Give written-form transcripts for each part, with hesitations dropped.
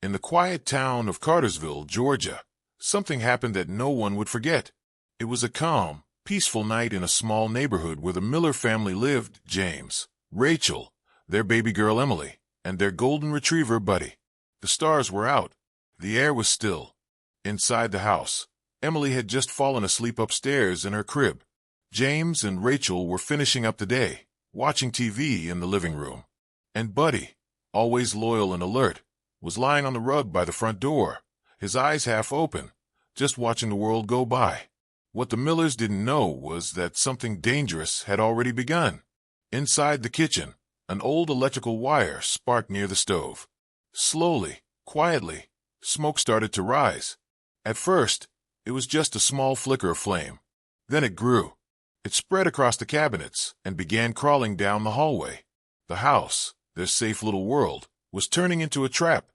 In the quiet town of Cartersville, Georgia, something happened that no one would forget. It was a calm, peaceful night in a small neighborhood where the Miller family lived: James, Rachel, their baby girl Emily, and their golden retriever Buddy. The stars were out. The air was still. Inside the house, Emily had just fallen asleep upstairs in her crib. James and Rachel were finishing up the day, watching TV in the living room. And Buddy, always loyal and alert, was lying on the rug by the front door, his eyes half open, just watching the world go by. What the Millers didn't know was that something dangerous had already begun. Inside the kitchen, an old electrical wire sparked near the stove. Slowly, quietly, smoke started to rise. At first, it was just a small flicker of flame. Then it grew. It spread across the cabinets and began crawling down the hallway. The house, their safe little world, was turning into a trap.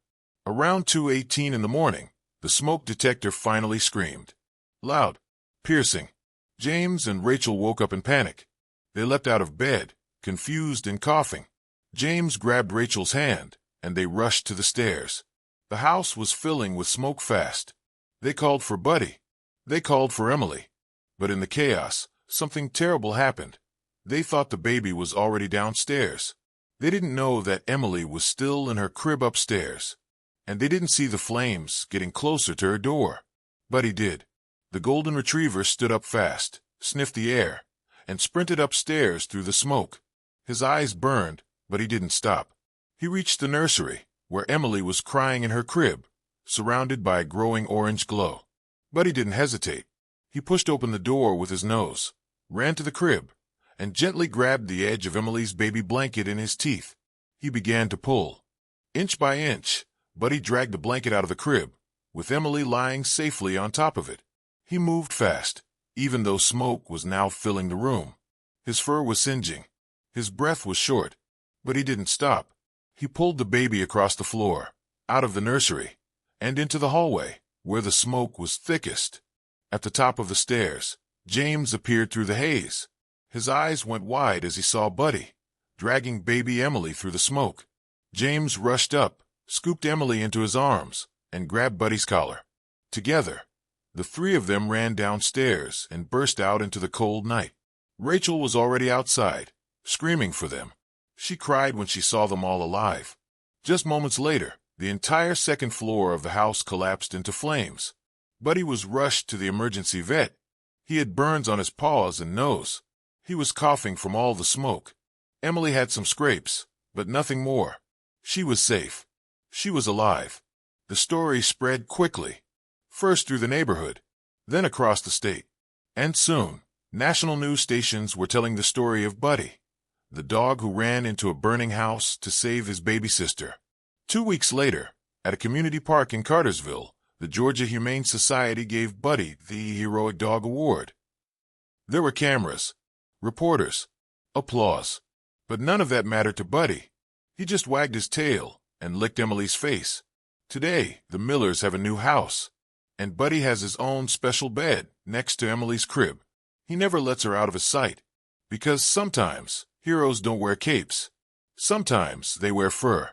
Around 2:18 in the morning, the smoke detector finally screamed. Loud, piercing. James and Rachel woke up in panic. They leapt out of bed, confused and coughing. James grabbed Rachel's hand, and they rushed to the stairs. The house was filling with smoke fast. They called for Buddy. They called for Emily. But in the chaos, something terrible happened. They thought the baby was already downstairs. They didn't know that Emily was still in her crib upstairs. And they didn't see the flames getting closer to her door. Buddy did. The golden retriever stood up fast, sniffed the air, and sprinted upstairs through the smoke. His eyes burned, but he didn't stop. He reached the nursery, where Emily was crying in her crib, surrounded by a growing orange glow. Buddy didn't hesitate. He pushed open the door with his nose, ran to the crib, and gently grabbed the edge of Emily's baby blanket in his teeth. He began to pull. Inch by inch, Buddy dragged the blanket out of the crib, with Emily lying safely on top of it. He moved fast, even though smoke was now filling the room. His fur was singeing. His breath was short, but he didn't stop. He pulled the baby across the floor, out of the nursery, and into the hallway, where the smoke was thickest. At the top of the stairs, James appeared through the haze. His eyes went wide as he saw Buddy, dragging baby Emily through the smoke. James rushed up, scooped Emily into his arms, and grabbed Buddy's collar. Together, the three of them ran downstairs and burst out into the cold night. Rachel was already outside, screaming for them. She cried when she saw them all alive. Just moments later, the entire second floor of the house collapsed into flames. Buddy was rushed to the emergency vet. He had burns on his paws and nose. He was coughing from all the smoke. Emily had some scrapes, but nothing more. She was safe. She was alive. The story spread quickly, first through the neighborhood, then across the state. And soon, national news stations were telling the story of Buddy, the dog who ran into a burning house to save his baby sister. 2 weeks later, at a community park in Cartersville, the Georgia Humane Society gave Buddy the Heroic Dog Award. There were cameras, reporters, applause, but none of that mattered to Buddy. He just wagged his tail and licked Emily's face. Today, the Millers have a new house, and Buddy has his own special bed next to Emily's crib. He never lets her out of his sight, because sometimes heroes don't wear capes. Sometimes they wear fur.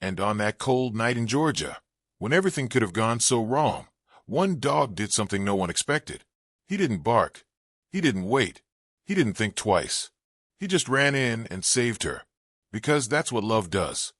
And on that cold night in Georgia, when everything could have gone so wrong, one dog did something no one expected. He didn't bark. He didn't wait. He didn't think twice. He just ran in and saved her. Because that's what love does.